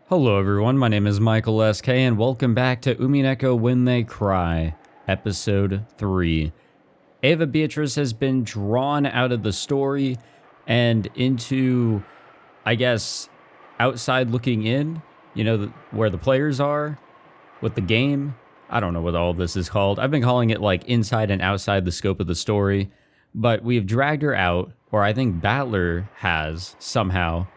Hello everyone, my name is Michael SK and welcome back to Umineko When They Cry, Episode 3. Eva Beatrice has been drawn out of the story and into, I guess, outside looking in, where the players are, with the game. I don't know what all of this is called. I've been calling it like inside and outside the scope of the story, but we've dragged her out, or I think Battler has, somehow.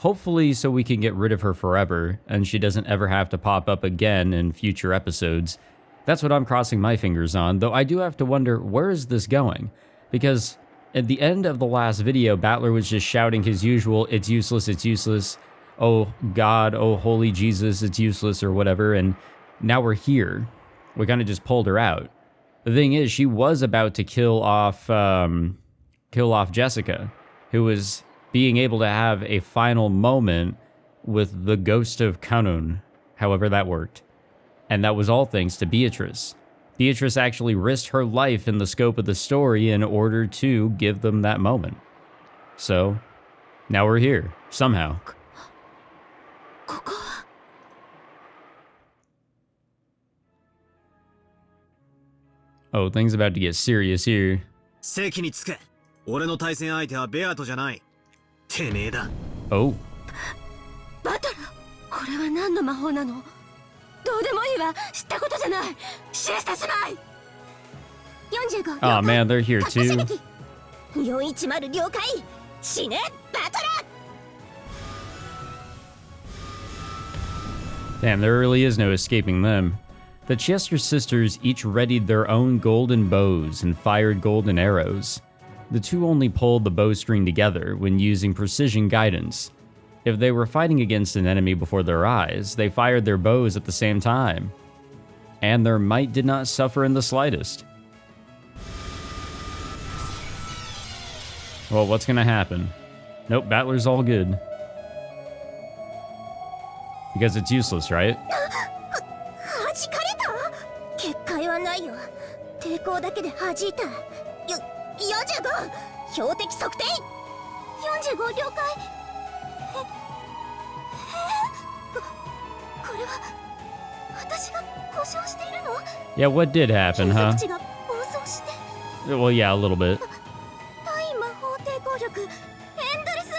Hopefully so we can get rid of her forever, and she doesn't ever have to pop up again in future episodes. That's what I'm crossing my fingers on, though I do have to wonder, where is this going? Because at the end of the last video, Battler was just shouting his usual, it's useless, oh God, oh holy Jesus, it's useless, or whatever, and now we're here. We kind of just pulled her out. The thing is, she was about to kill off Jessica, who was being able to have a final moment with the ghost of Kanun, however that worked. And that was all thanks to Beatrice. Beatrice actually risked her life in the scope of the story in order to give them that moment. So, now we're here, somehow. Oh, things about to get serious here. Oh. バトラ、これは何の魔法なの？どうでもいいわ、知ったことじゃない。死してしまい。45。Oh man, they're here too. 410了解。死ね、バトラ。Damn, there really is no escaping them. The Chester sisters each readied their own golden bows and fired golden arrows. The two only pulled the bowstring together when using precision guidance. If they were fighting against an enemy before their eyes, they fired their bows at the same time. And their might did not suffer in the slightest. Well, what's gonna happen? Nope, Battler's all good. Because it's useless, right? 弾かれた？結界はないよ。抵抗だけで弾いた。45！標的測定！ 45了解。これは私が故障しているの？ Yeah, what did happen, huh? 計測値が暴走して。 Well, yeah, a little bit. 対魔法抵抗力エンドレス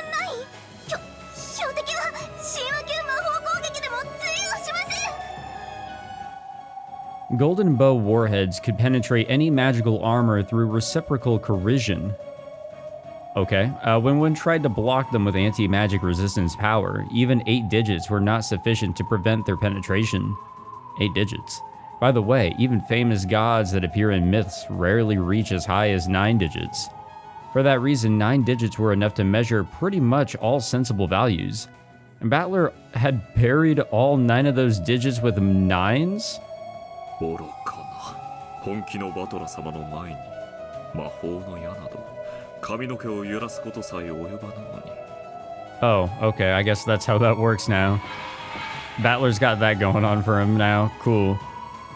9。標的は神話級魔法攻撃でも通用しません。 Golden bow warheads could penetrate any magical armor through reciprocal corrosion. Okay, when one tried to block them with anti-magic resistance power, even 8 digits were not sufficient to prevent their penetration. 8 digits. By the way, even famous gods that appear in myths rarely reach as high as 9 digits. For that reason, 9 digits were enough to measure pretty much all sensible values. And Battler had buried all 9 of those digits with 9s? 愚かな。本気のバトラ様の前に魔法の矢など髪の毛を揺らすことさえ及ばぬのに。 Oh, okay, I guess that's how that works now. Battler's got that going on for him now. Cool.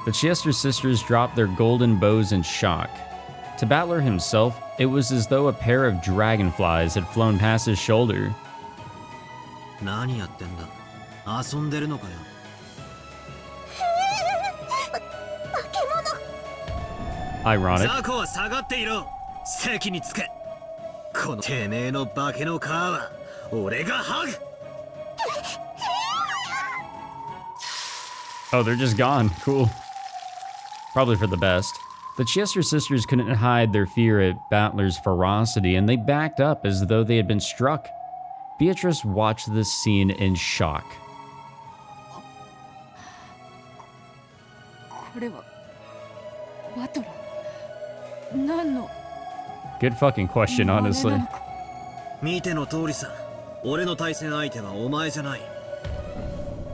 The Chester sisters dropped their golden bows in shock. To Battler himself, it was as though a pair of dragonflies had flown past his shoulder. 何やってんだ？遊んでるのかよ。 Ironic. ザコは下がっていろ。席につけ。このてめえの化けの皮は俺が剥ぐ。 Oh, they're just gone. Cool. Probably for the best. The Chester sisters couldn't hide their fear at Battler's ferocity, and they backed up as though they had been struck. Beatrice watched this scene in shock. これはバトラ。何の？ Good fucking question, honestly. 見ての通りさ。俺の対戦相手はお前じゃない。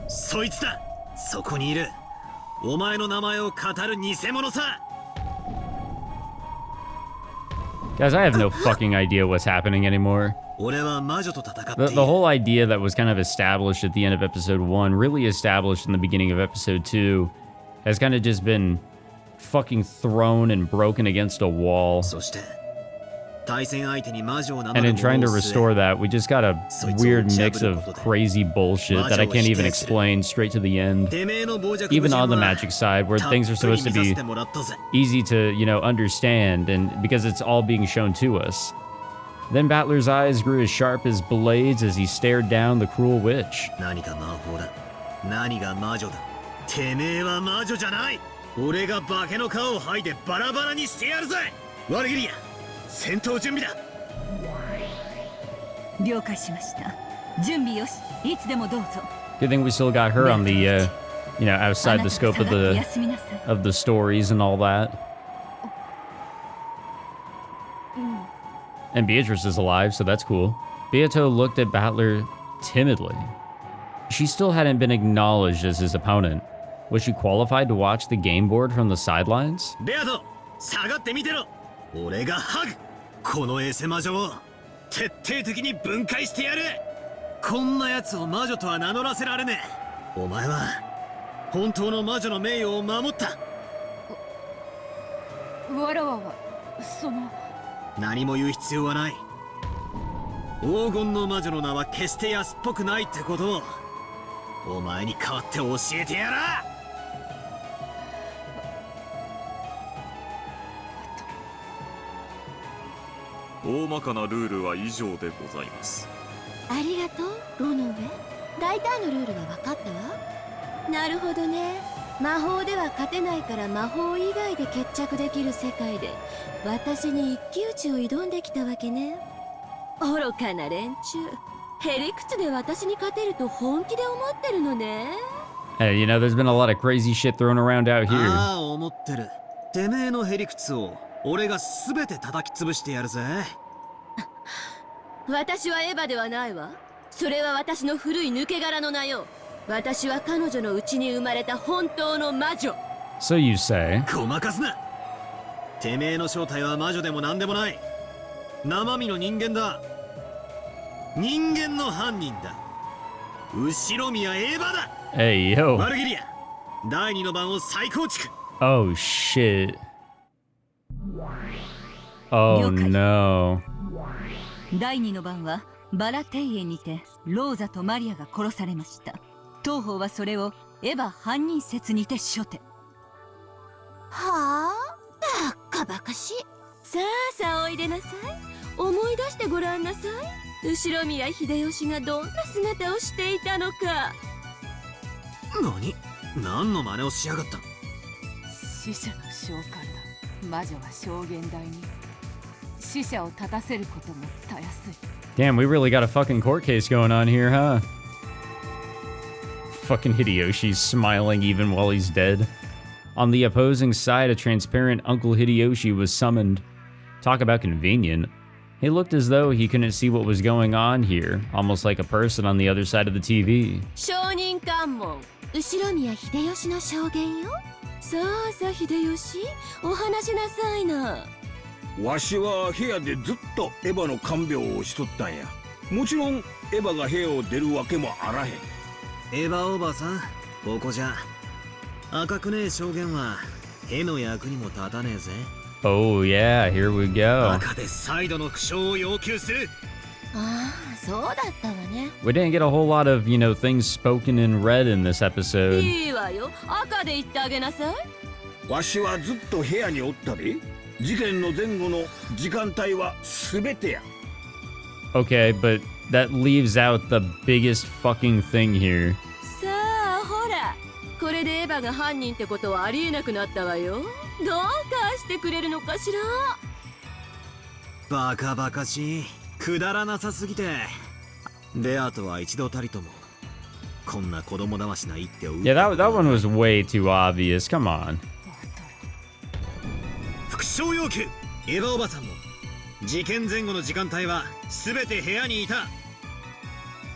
そいつだ。そこにいる。お前の名前を語る偽物さ。 Guys, I have no fucking idea what's happening anymore. 俺は魔女と戦っている。 The whole idea that was kind of established at the end of episode 1, really established in the beginning of episode 2, has kind of just been fucking thrown and broken against a wall. そして And in trying to restore that, we just got a weird mix of crazy bullshit that I can't even explain straight to the end. Even on the magic side, where things are supposed to be easy to, understand, and because it's all being shown to us. Then Battler's eyes grew as sharp as blades as he stared down the cruel witch. 何が魔法だ、何が魔女だ。てめえは魔女じゃない。俺が化けの皮を剥いでバラバラにしてやるぜ。ワルギリア、戦闘準備だ。了解しました。準備よし。いつでもどうぞ。 Good thing we still got her on the, outside the scope of the stories and all that. And Beatrice is alive, so that's cool. Beato looked at Battler timidly. She still hadn't been acknowledged as his opponent. Was she qualified to watch the game board from the sidelines? Beato, 下がってみてろ。俺がハグ。このエセ魔女を徹底的に分解してやる。こんな奴を魔女とは名乗らせられねえ。お前は本当の魔女の名誉を守った。わらわはその。何も言う必要はない。黄金の魔女の名は決して安っぽくないってことをお前に代わって教えてやら。大まかなルールは以上でございます。ありがとう、ロノウェ。大体のルールは分かったわ。なるほどね。魔法では勝てないから魔法以外で決着できる世界で私に一騎打ちを挑んできたわけね。愚かな連中。へりくつで私に勝てると本気で思ってるのね。Hey, there's been a lot of crazy shit thrown around out here. ああ、思ってる。てめえのへりくつを俺が全て叩き潰してやるぜ。私はエヴァではないわ。それは私の古い抜け殻の名よ。私は彼女のうちに生まれた本当の魔女。 So you say. ごまかすな。てめえの正体は魔女でも何でもない。生身の人間だ。人間の犯人だ。後宮エヴァだ。Hey, yo. ワルギリア、第二の番を再構築。Oh, shit. Oh, no. 第二の番はバラ庭園にてローザとマリアが殺されました。当方はそれをエヴァ犯人説にて処刑。はあ、バカバカしい。さあさあおいでなさい。思い出してごらんなさい。後宮秀吉がどんな姿をしていたのか。何の真似をしやがった。死者の召喚だ。魔女は証言台に死者を立たせることもたやすい。 Damn, we really got a fucking court case going on here, huh? Fucking Hideyoshi's smiling even while he's dead. On the opposing side, a transparent Uncle Hideyoshi was summoned. Talk about convenient. He looked as though he couldn't see what was going on here, almost like a person on the other side of the TV. 証人喚問、後宮秀吉の証言よ。さあさあ秀吉、お話しなさいな。わしは部屋でずっとエヴァの看病をしとったんや。もちろんエヴァが部屋を出るわけもあらへん。エヴァおばさん、ここじゃ赤くねえ証言は絵の役にも立たねえぜ。 Oh yeah, here we go. 赤で再度の負傷を要求する。ああ、そうだったわね。 We didn't get a whole lot of, things spoken in red in this episode. いいわよ、赤で言ってあげなさい。わしはずっと部屋におったで。事件の前後の時間帯は全てや。 Okay, but that leaves out the biggest fucking thing here. さあほら、これでエヴァが犯人ってことはありえなくなったわよ。どうかしてくれるのかしら。バカバカしい。くだらなさすぎて。ベアとは一度たりともこんな子供だましな一手を打った。 Yeah, that one was way too obvious. Come on. 副賞要求。エヴァおばさんも事件前後の時間帯は全て部屋にいた。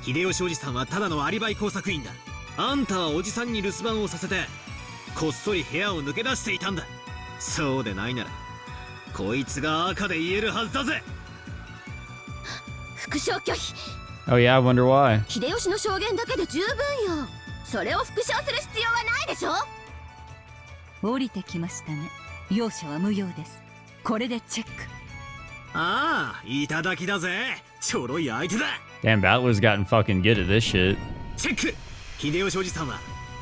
秀吉おじさんはただのアリバイ工作員だ。あんたはおじさんに留守番をさせてこっそり部屋を抜け出していたんだ。そうでないならこいつが赤で言えるはずだぜ。復唱拒否。 Oh yeah, I wonder why. 秀吉の証言だけで十分よ。それを復唱する必要はないでしょ。降りてきましたね。容赦は無用です。これでチェック。ああ、いただきだぜ。ちょろい相手だ。 Damn, Battler's gotten fucking good at this shit. チェック。秀吉おじさんは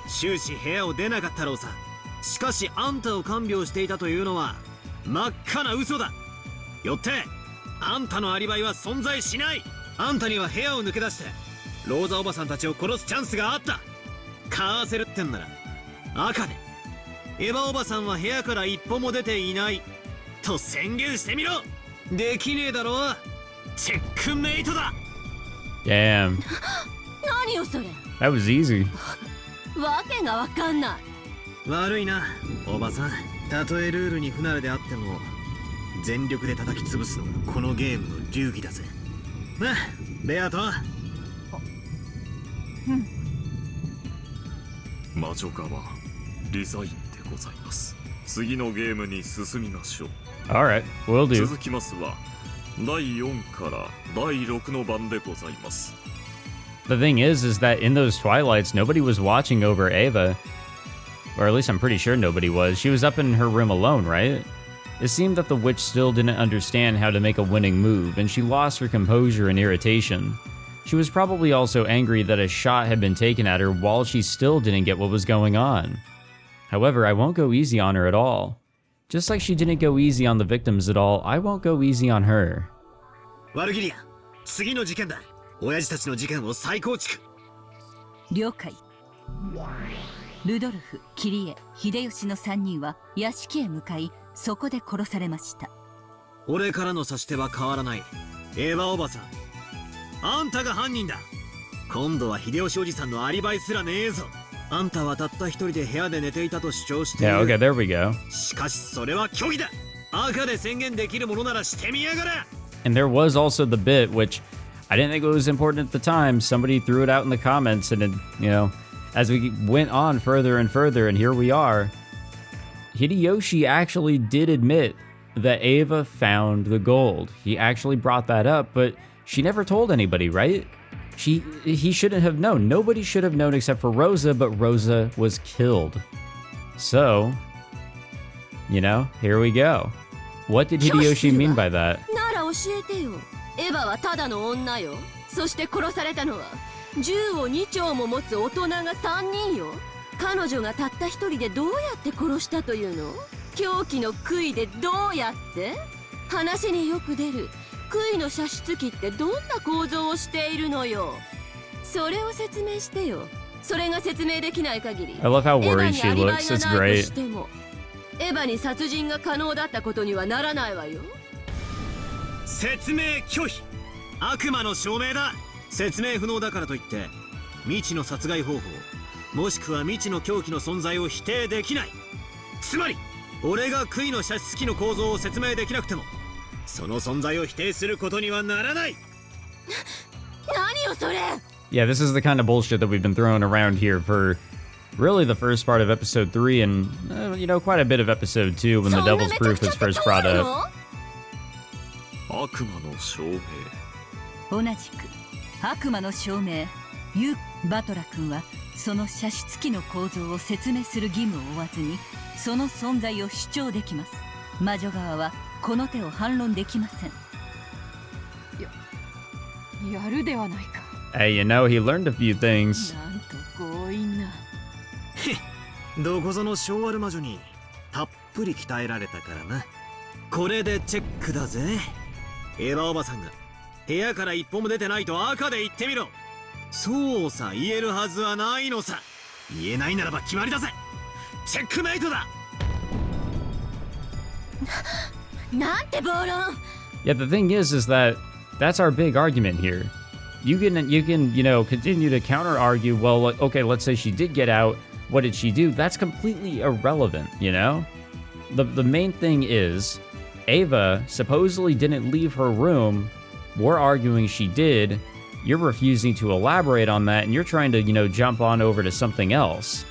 終始部屋を出なかったろうさ。しかしあんたを看病していたというのは真っ赤な嘘だ。よってあんたのアリバイは存在しない。あんたには部屋を抜け出してローザおばさんたちを殺すチャンスがあった。かわせるってんなら赤でエヴァおばさんは部屋から一歩も出ていないと宣言してみろ。できねえだろ。チェックメイトだ。 Damn. 何よそれ。 That was easy. わけがわかんない。悪いなおばさん。たとえルールに不慣れであっても全力で叩き潰すのがこのゲームの流儀だぜ。なあベアト。魔女側リザインでございます。次のゲームに進みましょう。 Alright, will do. 続きますは第4から第6の番でございます。 The thing is that in those twilights, nobody was watching over Eva. Or at least I'm pretty sure nobody was. She was up in her room alone, right? It seemed that the witch still didn't understand how to make a winning move, and she lost her composure and irritation. She was probably also angry that a shot had been taken at her while she still didn't get what was going on. However, I won't go easy on her at all. Just like she didn't go easy on the victims at all, I won't go easy on her. ワルギリア、次の事件だ。親父たちの事件を再構築。了解。ルドルフ、キリエ、秀吉の3人は屋敷へ向かい、そこで殺されました。俺からの指し手は変わらない。エヴァおばさん、あんたが犯人だ。今度は秀吉おじさんのアリバイすらねえぞ。あんたはたった一人で部屋で寝ていたと主張している。 Yeah, okay, there we go. しかしそれは虚偽だ。赤で宣言できるものならしてみやがれ。 And there was also the bit, which I didn't think it was important at the time. Somebody threw it out in the comments, and it, you know, as we went on further and further, and here we are, Hideyoshi actually did admit that Eva found the gold. He actually brought that up, but she never told anybody, right? He shouldn't have known. Nobody should have known except for Rosa, but Rosa was killed. So, you know, here we go. What did Hideyoshi mean by that? なら教えてよ。エヴァはただの女よ。そして殺されたのは銃を2丁も持つ大人が3人よ。彼女がたった一人でどうやって殺したというの？狂気の杭でどうやって？話によく出る杭の射出機ってどんな構造をしているのよ。それを説明してよ。それが説明できない限り I love how worried she looks. It's great. エヴァに殺人が可能だったことにはならないわよ。説明拒否。悪魔の証明だ。説明不能だからといって未知の殺害方法もしくは未知の凶器の存在を否定できない。つまり俺が杭の射出機の構造を説明できなくてもその存在を否定することにはならない。何よそれ。 Yeah, this is the kind of bullshit that we've been throwing around here for really the first part of episode 3 and, you know, quite a bit of episode 2 when the Devil's Proof was first brought up. 悪魔の証明。同じく悪魔の証明。バトラ君はその射出機の構造を説明する義務を負わずにその存在を主張できます。魔女側はこの手を反論できません。やるではないか。 Hey, you know, he learned a few things. なんと強引な。どこぞの昭和の魔女にたっぷり鍛えられたからな。これでチェックだぜ。エヴァおばさんが部屋から一歩も出てないと赤で言ってみろ。そうさ、言えるはずはないのさ。言えないならば決まりだぜ。チェックメイトだ。なんて暴論。 Yeah, the thing is that that's our big argument here. You can, you know, continue to counter argue, well, okay, let's say she did get out. What did she do? That's completely irrelevant, you know? The main thing is Eva supposedly didn't leave her room. We're arguing she did. You're refusing to elaborate on that, and you're trying to, you know, jump on over to something else.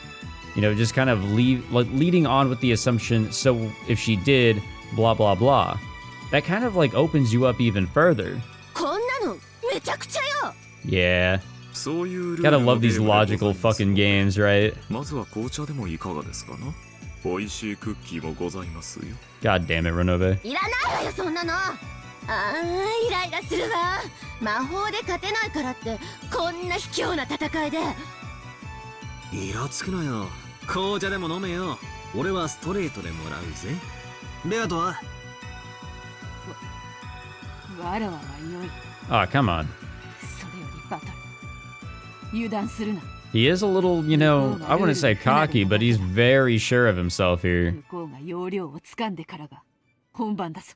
You know, just kind of leading on with the assumption, so if she did, blah, blah, blah. That kind of, like, opens you up even further. こんなのめちゃくちゃよ。 Yeah. そういうルール Gotta の love ゲ these ームでござい logical ます fucking games, right? まずは紅茶でもいかがですかな。美味しいクッキーもございますよ。 God damn it, Renobe. いらないわよそんなの。あーイライラするわ。魔法で勝てないからってこんな卑怯な戦いで。イラつくなよ。紅茶でも飲めよ。俺はストレートでもらうぜ。ベアとはわらわは良い。 Oh, come on. それよりバトル、油断するな。 He is a little, you know, I wouldn't say cocky, but he's very sure of himself here. 向こうが要領を掴んでからが本番だぞ。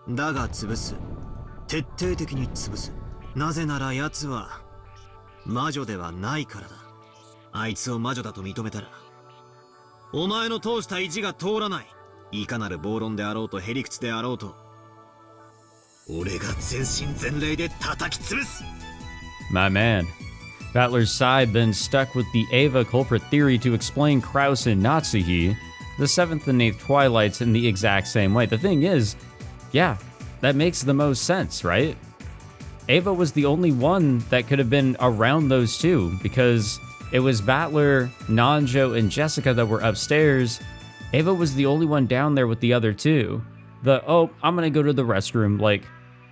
だが潰す。徹底的に潰す。なぜなら奴は魔女ではないからだ。あいつを魔女だと認めたらお前の通した意地が通らない。いかなる暴論であろうとへりくつであろうと俺が全身全霊で叩き潰す。 My man. Battler's side then stuck with the Eva culprit theory to explain Kraus and Natsuhi, the 7th and 8th Twilights, in the exact same way. The thing is, yeah, that makes the most sense, right? Eva was the only one that could have been around those two, because it was Battler, Nanjo, and Jessica that were upstairs. Eva was the only one down there with the other two. Oh, I'm gonna go to the restroom, like,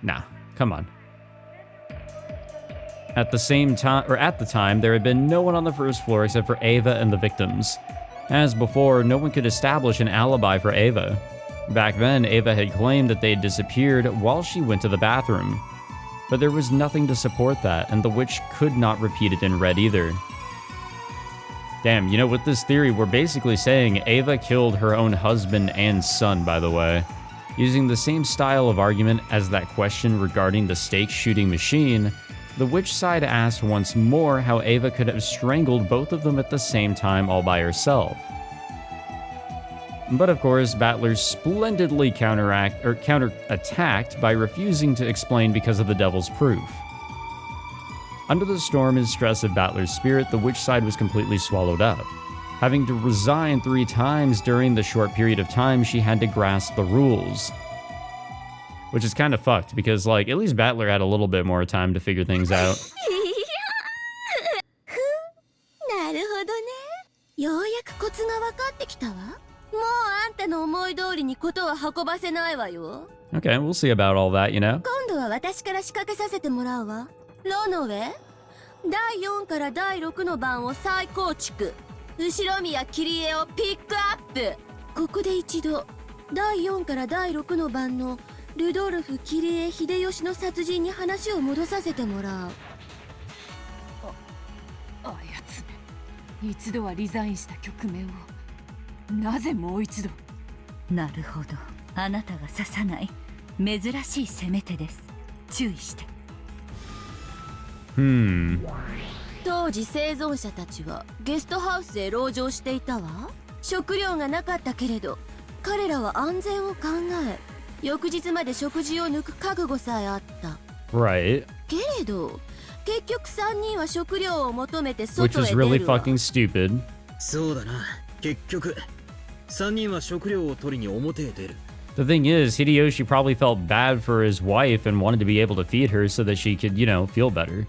nah, come on. At the time, there had been no one on the first floor except for Eva and the victims. As before, no one could establish an alibi for Eva. Back then, Eva had claimed that they had disappeared while she went to the bathroom. But there was nothing to support that, and the witch could not repeat it in red either. Damn, you know, with this theory, we're basically saying Eva killed her own husband and son, by the way. Using the same style of argument as that question regarding the stake shooting machine, the witch side asked once more how Eva could have strangled both of them at the same time all by herself. But of course, Battler splendidly counterattacked by refusing to explain because of the devil's proof. Under the storm and stress of Battler's spirit, the witch side was completely swallowed up, having to resign 3 times during the short period of time she had to grasp the rules. Which is kind of fucked, because, like, at least Battler had a little bit more time to figure things out. なるほどね。ようやくコツが分かってきたわ。もうあんたの思い通りにことは運ばせないわよ。 Okay, we'll see about all that, you know? 今度は私から仕掛けさせてもらうわ。ロノウェ、第4から第6の番を再構築。Ushiromiya切り絵をピックアップ。ここで一度第4から第6の番のルドルフ切り絵秀吉の殺人に話を戻させてもらう。あやつめ、一度はリザインした局面をなぜもう一度。なるほど、あなたが刺さない珍しい攻め手です。注意して。当時生存者たちはゲストハウスへ籠城していたわ。食料がなかったけれど彼らは安全を考え翌日まで食事を抜く覚悟さえあった。 Right. けれど結局3人は食料を求めて Which 外へ was 出 really るわ。 fucking stupid. そうだな。結局3人は食料を取りに表へ出る。 The thing is, Hideyoshi probably felt bad for his wife and wanted to be able to feed her so that she could, you know, feel better.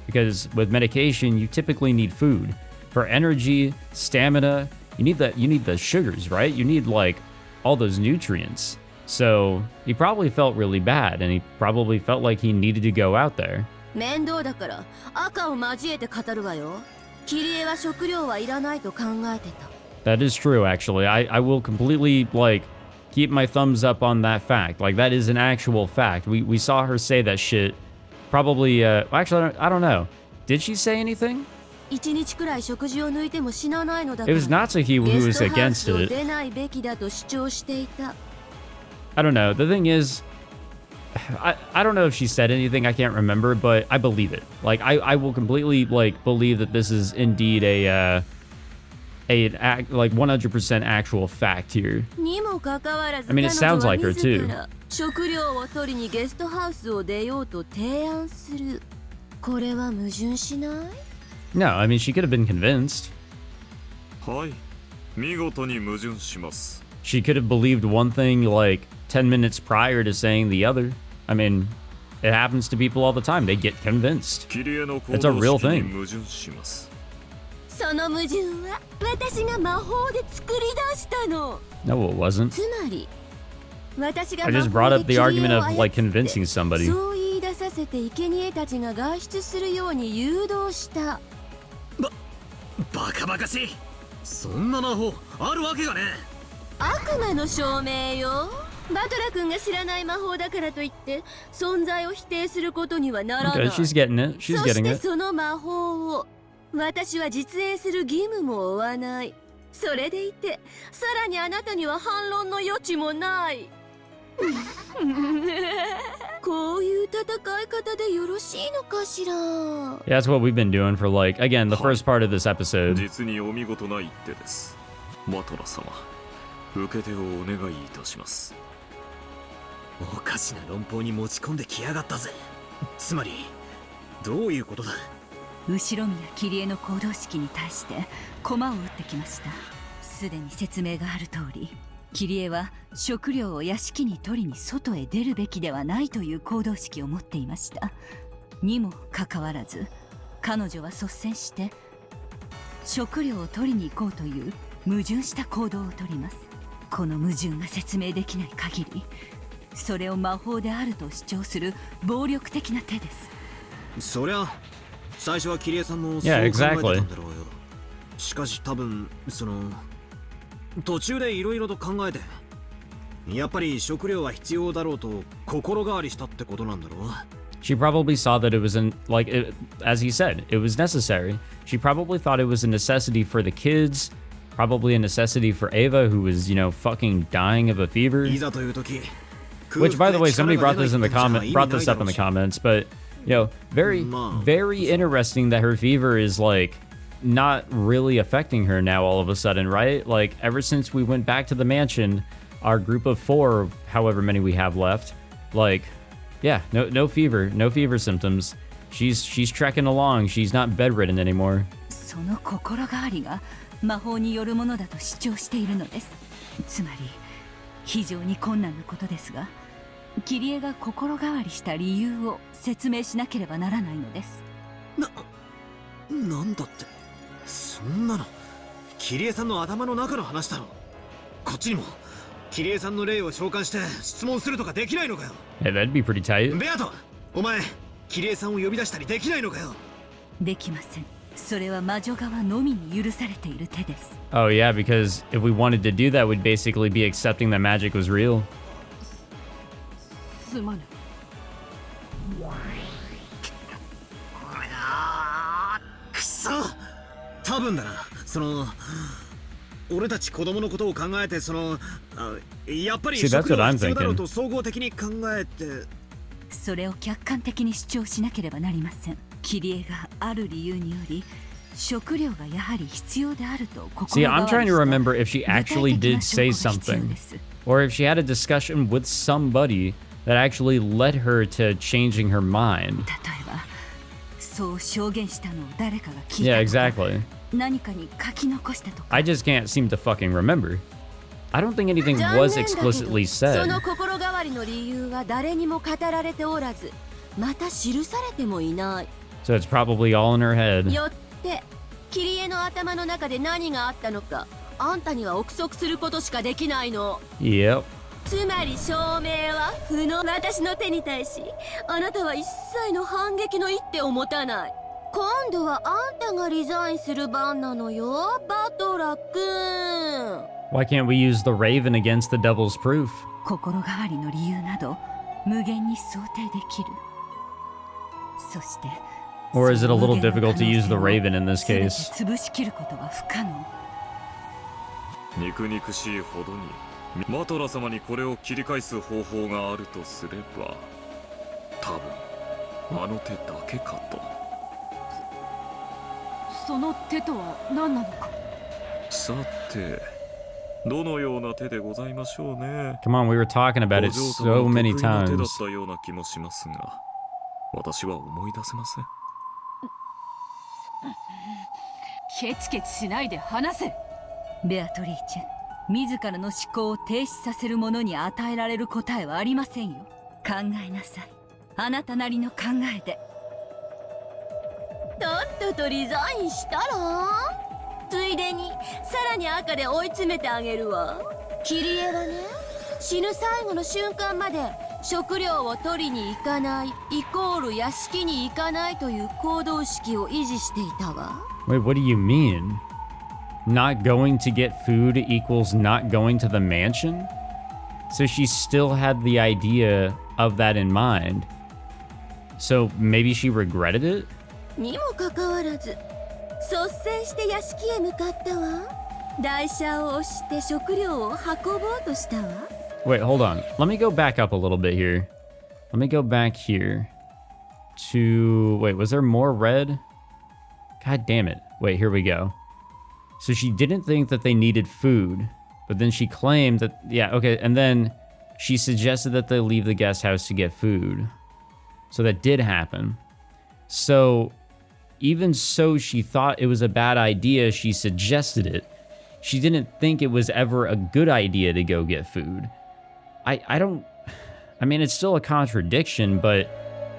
Because with medication, you typically need food. For energy, stamina, you need the sugars, right? You need, like, all those nutrients. So he probably felt really bad, and he probably felt like he needed to go out there. 面倒だから赤を交えて語るわよ。切り絵は食料はいらないと考えてた。 That is true, actually. I will completely, like, keep my thumbs up on that fact. Like, that is an actual fact. We saw her say that shit. Probably, actually, I don't know. Did she say anything? 1日くらい食事を抜いても死なないのだか It ら。 was Natsuhi who ゲ was ストハウ against スを it. 出ないべきだと主張していた。 I don't know. The thing is, I don't know if she said anything. I can't remember, but I believe it. Like, I will completely, like, believe that this is indeed like 100% actual fact here. にもかかわらず I mean, it 彼 sounds 女は like her 自 too. ら食料を取りにゲストハウスを出ようと提案する。これは矛盾しない？ No, I mean, she could have been convinced. はい、見事に矛盾します。 She could have believed one thing like 10 minutes prior to saying the other. I mean, it happens to people all the time. They get convinced. 切り絵の行 It's a 動 real 式に thing. 矛盾します。その矛盾は私が魔法で作り出したの。 No, it wasn't. つまり私が I 魔 just 法 brought で up the 切り絵 argument を of like 操って convincing somebody. そう言い出させて生贄たちが外出するように誘導した。バカバカしい。そんな魔法あるわけがね悪魔の証明よ。バトラ君が知らない魔法だからといって存在を否定することにはならない。 Okay, she's getting it. She's そし getting て it. その魔法を私は実演する義務も負わない。それでいてさらにあなたには反論の余地もない。こういう戦い方でよろしいのかしら。 Yeah, that's what we've been doing for like, again, the first part of this episode. 実にお見事な一手です。バトラ様、受け手をお願いいたします。おかしな論法に持ち込んできやがったぜ。つまりどういうことだ。後ろ宮桐江の行動式に対して駒を打ってきました。すでに説明がある通り、桐江は食料を屋敷に取りに外へ出るべきではないという行動式を持っていました。にもかかわらず彼女は率先して食料を取りに行こうという矛盾した行動をとります。この矛盾が説明できない限り、それを魔法であると主張する暴力的な手です。そりゃ最初は桐江さんもそう Yeah, 考えてた exactly. んだろうよ。しかし多分その途中でいろいろと考えてやっぱり食料は必要だろうと心変わりしたってことなんだろう。 She probably saw that it was as he said, it was necessary. She probably thought it was a necessity for the kids, probably a necessity for Eva, who was, you know, fucking dying of a fever. いざという時 Which, by the way, somebody brought this up in the comments, but you know, very interesting that her fever is like not really affecting her now all of a sudden, right? Like ever since we went back to the mansion, our group of 4, however many we have left, like, yeah, no fever symptoms. She's trekking along. She's not bedridden anymore. その心変わりが魔法によるものだと主張しているのです。つまり非常に困難なことですが、桐江が心変わりした理由を説明しなければならないのです。なんだって、そんなの桐江さんの頭の中の話だろ。こっちにも桐江さんの霊を召喚して質問するとかできないのかよ。Hey, that'd be pretty tight. ベアト、お前桐江さんを呼び出したりできないのかよ。できません。それは魔女側のみに許されている手です。 Oh yeah, because if we wanted to do that, we'd basically be accepting that magic was real. すまぬ。くそ、多分だな。その俺たち子供のことを考えて、やっぱり See, that's 食料 what が I'm 必要だろう thinking. と総合的に考えて。それを客観的に主張しなければなりません。桐江がある理由により食料がやはり必要であると心 See, 変わ I'm りした trying to remember if she 具体 actually 的 did な say 証拠が必要 something, です。 or if she had a discussion with somebody that actually led her to changing her mind. 例えばそう証言したのを誰かが聞い Yeah, たとか、 exactly. 何かに書き残したとか。 I just can't seem to fucking remember. I don't think anything 残 was 念だけど explicitly そ said. の心変わりの理由は誰にも語られておらず、また記されてもいない。 So it's probably all in her head. よって桐江の頭の中で何があったのか、あんたには憶測することしかできないの。 Yep. つまり証明は不能。私の手に対しあなたは一切の反撃の一手を持たない。今度はあんたがリザインする番なのよ、バトラくん。 Why can't we use the Raven against the Devil's Proof? 心変わりの理由など無限に想定できる。そして Or is it a little その無限の difficult to use the 可能性を Raven in this 全て case? 潰しきることは不可能。肉々しいほどにマトラ様にこれを切り返す方法があるとすれば、多分あの手だけかと。その手とは何なのか。さて、どのような手でございましょうね。 Come on, we were talking about お it 嬢様 so の many 得意な手だっ times. たような気もしますが、私は思い出せません。ケチケチしないで話せ。ベアトリーチェ、自らの思考を停止させる者に与えられる答えはありませんよ。考えなさい。あなたなりの考えで。とっととリザインしたら、ついでにさらに赤で追い詰めてあげるわ。桐江はね、死ぬ最後の瞬間まで食料を取りに行かないイコール屋敷に行かないという行動式を維持していたわ。 Wait, what do you mean? Not going to get food equals not going to the mansion? So she still had the idea of that in mind. So maybe she regretted it? にもかかわらず率先して屋敷へ向かったわ。台車を押して食料を運ぼうとしたわ。 Wait, hold on. Let me go back up a little bit here. Let me go back here to... Wait, was there more red? God damn it. Wait, here we go. So she didn't think that they needed food, but then she claimed that... Yeah, okay, and then she suggested that they leave the guest house to get food. So that did happen. So even so she thought it was a bad idea, she suggested it. She didn't think it was ever a good idea to go get food. I don't... I mean, it's still a contradiction, but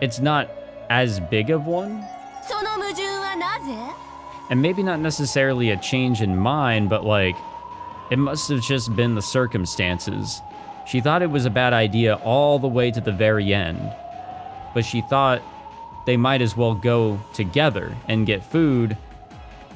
it's not as big of one. その矛盾はなぜ？ And maybe not necessarily a change in mind, but like, it must have just been the circumstances. She thought it was a bad idea all the way to the very end, but she thought they might as well go together and get food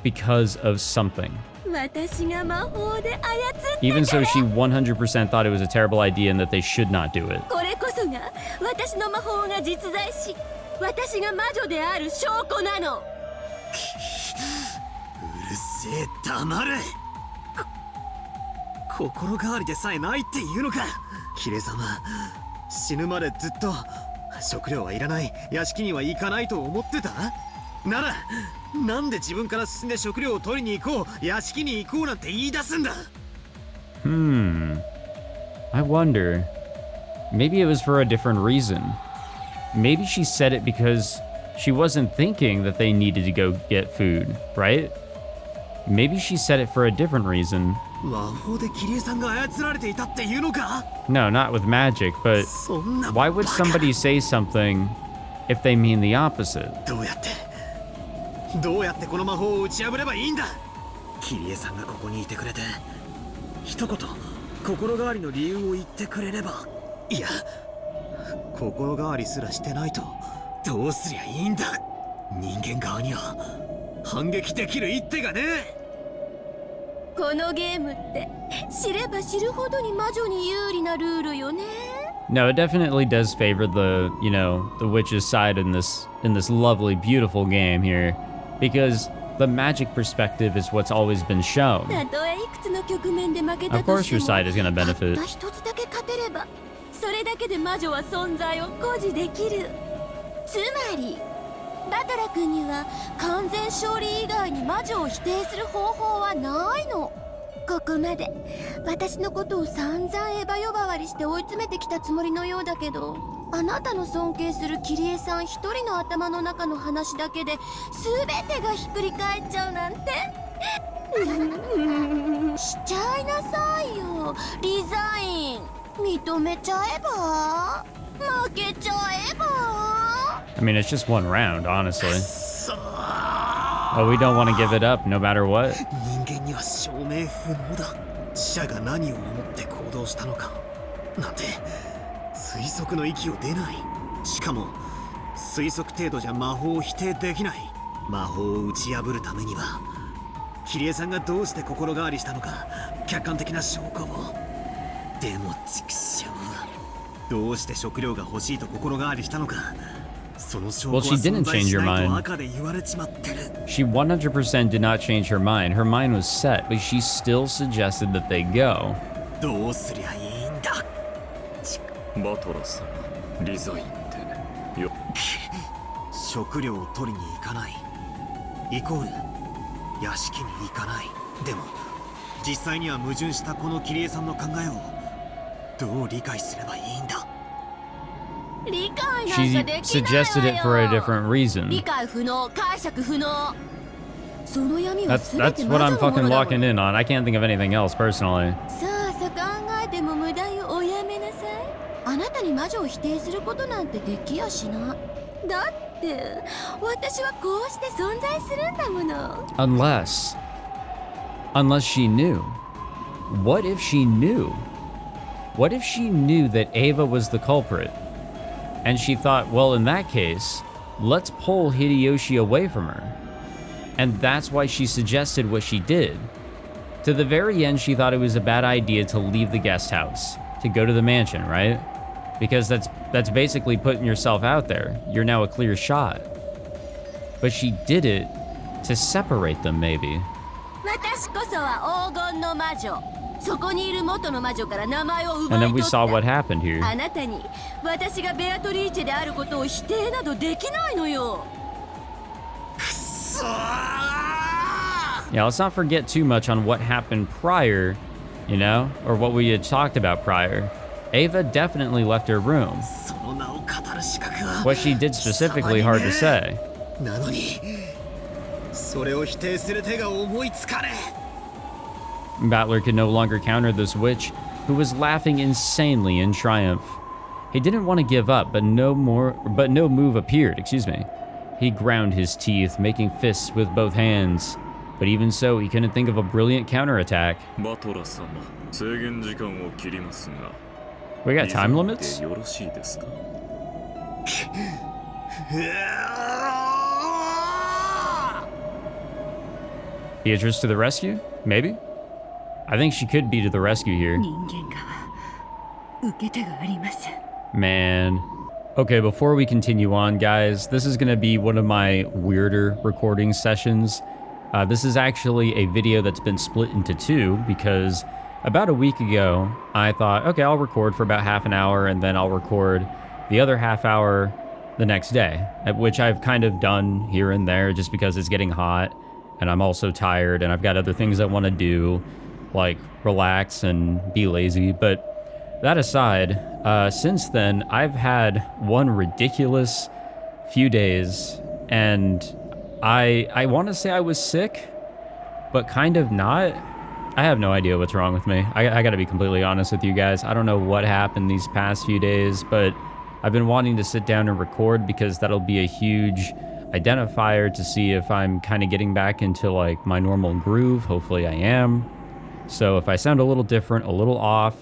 because of something. 私が魔法で操ったから。 Even so, she 100% thought it was a terrible idea and that they should not do it. これこそが私の魔法が実在し、私が魔女である証拠なの。うるせえ、黙れ。心変わりでさえないっていうのか。キレ様、死ぬまでずっと食料はいらない、屋敷には行かないと思ってたなら、なんで自分から進んで食料を取りに行こう、屋敷に行こうなんて言い出すんだ。 I wonder. Maybe it was for a different reason. Maybe she said it because she wasn't thinking that they needed to go get food, right? Maybe she said it for a different reason. 魔法でキリエさんが操られていたっていうのか。 No, not with magic, but そんな why would somebody say something if they mean the opposite? どうやってこの魔法を打ち破ればいいんだ。キリエさんがここにいてくれて、一言心変わりの理由を言ってくれれば、いや、心変わりすらしてないとどうすりゃいいんだ。人間側には反撃できる一手がねえ。このゲームって知れば知るほどに魔女に有利なルールよね。 No, it definitely does favor the, you know, the witch's side in this lovely, beautiful game here, because the magic perspective is what's always been shown. たとえいくつの局面で負けた Of と course して your も、 side is going to たっ benefit. た一つだけ勝てれば、それだけで魔女は存在を誇示できる。つまりバトラ君には完全勝利以外に魔女を否定する方法はないの。ここまで私のことを散々エヴァ呼ばわりして追い詰めてきたつもりのようだけど、あなたの尊敬するキリエさん一人の頭の中の話だけで全てがひっくり返っちゃうなんて。しちゃいなさいよ、リザイン。認めちゃえば、負けちゃえば。 I mean, it's just one round, honestly. But we don't want to give it up no matter what. 人間には証明不能だ。死者が何を思って行動したのかなんて推測の域を出ない。しかも推測程度じゃ魔法を否定できない。魔法を打ち破るためにはキリエさんがどうして心変わりしたのか客観的な証拠を。でも畜生、どうして食料が欲しいと心変わりしたのか、その証拠は Well, she didn't 存在 change し your ないと mind. 赤で言われちまってる。 She 100% did not change her mind. Her mind was set, but she still suggested that they go. どうすりゃいいんだ。バトラス様、リザインってよ。食料を取りに行かないイコール屋敷に行かない。でも実際には矛盾したこのキリエさんの考えをどう理解すればいいんだ。理解なんか She でき suggested ない it for わ a よ。 different reason. 理解不能、解釈不能。その闇は That's 全て that's 魔 what 女 I'm のも fucking のだも locking の。 in on. I can't think of anything else personally. さあさ考えても無駄よ、おやめなさい。あなたに魔女を否定することなんてできやしない。だって私はこうして存在するんだもの。 Unless she knew. What if she knew? What if she knew that Eva was the culprit? And she thought, well, in that case, let's pull Hideyoshi away from her. And that's why she suggested what she did. To the very end, she thought it was a bad idea to leave the guest house, to go to the mansion, right? Because that's basically putting yourself out there. You're now a clear shot. But she did it to separate them, maybe. 私こそは黄金の魔女。そこにいる元の魔女から名前を奪 And い then we 取っ saw た。 what happened here. あなたに私がベアトリーチェであることを否定などできないのよ。Yeah, let's not forget too much on what happened prior, you know, or what we had talked about prior. Eva definitely left her room. その名を語る資格は What she did specifically, hard to say. なのにそれを否定する手が思いつかねえ。 Battler could no longer counter this witch, who was laughing insanely in triumph. He didn't want to give up, but no move appeared, excuse me. He ground his teeth, making fists with both hands. But even so, he couldn't think of a brilliant counterattack. バトラ様、制限時間を切りますが、 We got time limits? よろしいですか? Beatrice to the rescue? Maybe? I think she could be to the rescue here. 人間側受け手がありません。 Man. Okay, before we continue on, guys, this is going to be one of my weirder recording sessions. This is actually a video that's been split into two because about a week ago, I thought, okay, I'll record for about half an hour and then I'll record the other half hour the next day, which I've kind of done here and there just because it's getting hot and I'm also tired and I've got other things I want to do, like relax and be lazy. But that aside, since then, I've had one ridiculous few days and I want to say I was sick, but kind of not. I have no idea what's wrong with me. I got to be completely honest with you guys. I don't know what happened these past few days, but I've been wanting to sit down and record because that'll be a huge identifier to see if I'm kind of getting back into like my normal groove. Hopefully I am. So if I sound a little different, a little off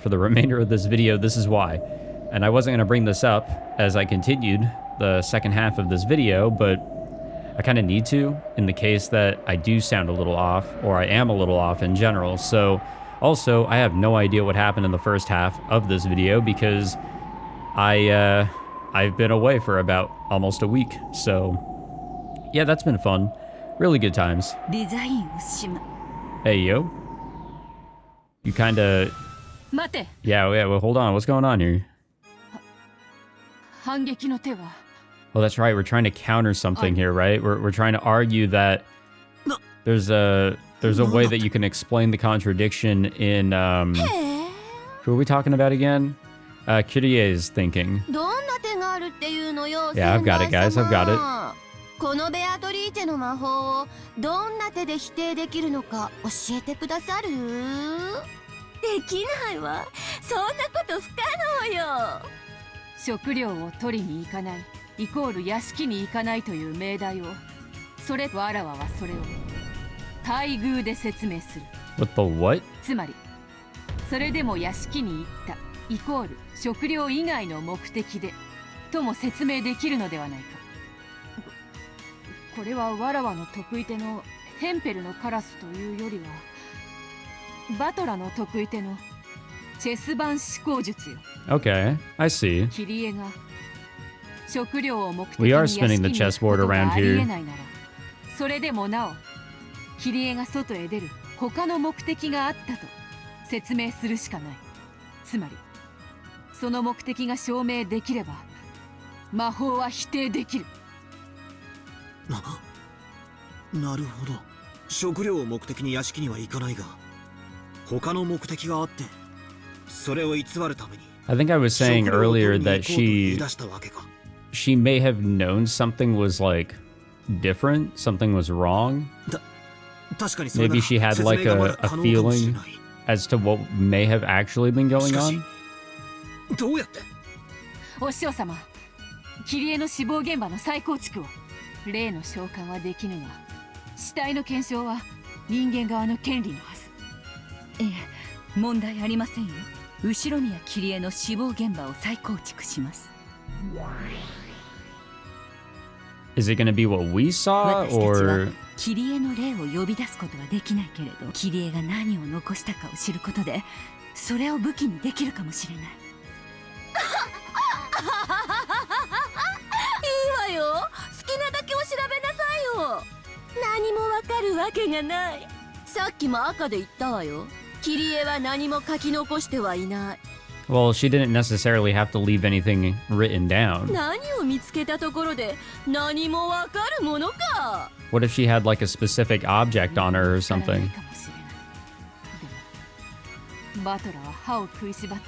for the remainder of this video, this is why. And I wasn't going to bring this up as I continued the second half of this video, but I kind of need to in the case that I do sound a little off or I am a little off in general. So also, I have no idea what happened in the first half of this video because I've been away for about almost a week. So yeah, that's been fun. Really good times. デザインをしま Hey, yo. You kind of... 待て Yeah, well, hold on. What's going on here? 反撃の手は Well, that's right. We're trying to counter something here, right? We're trying to argue that there's a way that you can explain the contradiction in who are we talking about again? Kyrie's thinking. どんな手があるっていうのよ。 Yeah, I've got it, guys. I've got it. このベアトリーチェの魔法をどんな手で否定できるのか教えてくださる？できないわ。そんなこと不可能よ。食料を取りに行かないイコール屋敷に行かないという命題をわらわはそれを待遇で説明する。 What the what? つまりそれでも屋敷に行ったイコール食料以外の目的でとも説明できるのではないか。これはわらわの得意手のヘンペルのカラスというよりはバトラの得意手のチェス盤思考術よ。 Okay, I see. キリエが食料を目的 We に are 屋敷 spinning に the 行く chessboard ことが around あり here. えないならそれでもなおキリエが外へ出る他の目的があったと説明するしかない。つまりその目的が証明できれば魔法は否定できる。なるほど。食料を目的に屋敷には行かないが他の目的があってそれを偽るために I think I was saying earlier that she may have known something was like different, something was wrong. Maybe she had like a feeling as to what may have actually been going on. どうやって？お師匠様、キリエの死亡現場の再構築を例の召喚はできぬが死体の検証は人間側の権利のはず。ええ、問題ありませんよ。後宮桐江の死亡現場を再構築します。 Is it going to be what we saw, 私たちは or 桐江の霊を呼び出すことはできないけれど、桐江が何を残したかを知ることでそれを武器にできるかもしれない。いいわよ、好きなだけを調べなさいよ。何もわかるわけがない。さっきも赤で言ったわよ。桐江は何も書き残してはいない。 well, she didn't necessarily have to leave anything written down. 何を見つけたところで何もわかるものか。 What if she had like a specific object on her or something? かもしれない。でもバトラーは歯を食いしばって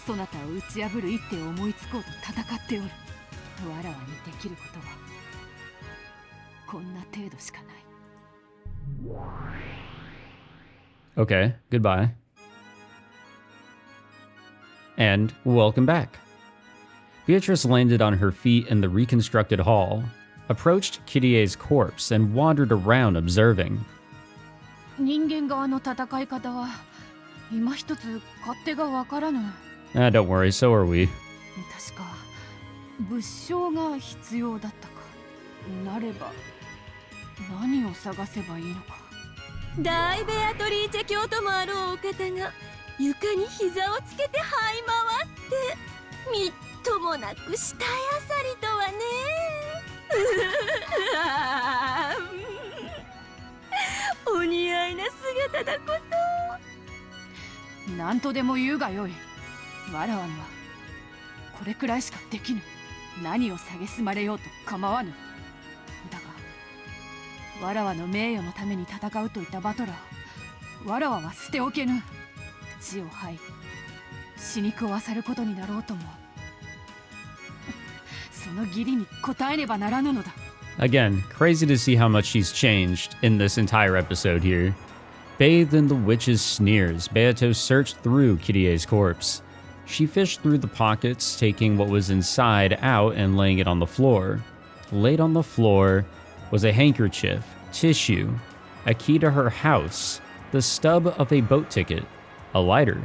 そなたを打ち破る一手を思いつこうと戦っておる。わらわにできることはこんな程度しかない。 Okay, goodbye. And welcome back. Beatrice landed on her feet in the reconstructed hall, approached Kirie's corpse, and wandered around observing. 人間側の戦い方は今一つ勝手がわからぬ。 Don't worry, so are we. 確か物証が必要だったか。なれば何を探せばいいのか。大ベアトリーチェ教ともあろうお方が床に膝をつけて這い回ってみっともなく死体あさりとはね。お似合いな姿だこと。何とでも言うがよい。わらわにはこれくらいしかできぬ。何を蔑まれようと構わぬ。だがわらわの名誉のために戦うといったバトラー、わらわは捨ておけぬ。地を這い死肉を漁ることになろうともその義理に応えねばならぬのだ。 Again, crazy to see how much she's changed in this entire episode here. Bathed in the witch's sneers, Beato searched through Kirie's corpse. She fished through the pockets, taking what was inside out and laying it on the floor. Laid on the floor was a handkerchief, tissue, a key to her house, the stub of a boat ticket, a lighter,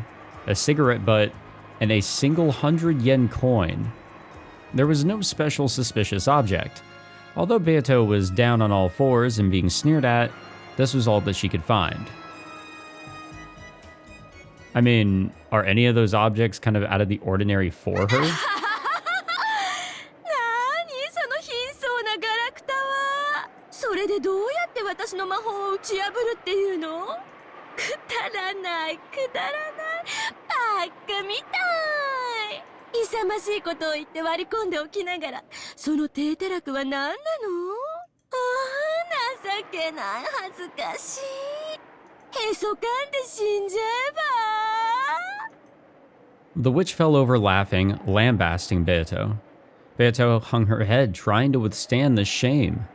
a cigarette butt, and a single 100-yen coin. There was no special suspicious object. Although Beato was down on all fours and being sneered at, this was all that she could find. I mean, are any of those objects kind of out of the ordinary for her? なーにその貧相なガラクタは。それでどうやって私の魔法を打ち破るっていうの？くだらないくだらないバカみたい。勇ましいことを言って割り込んでおきながら、その低たらくは何なの？ああ、情けない、恥ずかしい。へそかんで死んじゃえば。 The witch fell over laughing, lambasting Beato. Beato hung her head, trying to withstand the shame.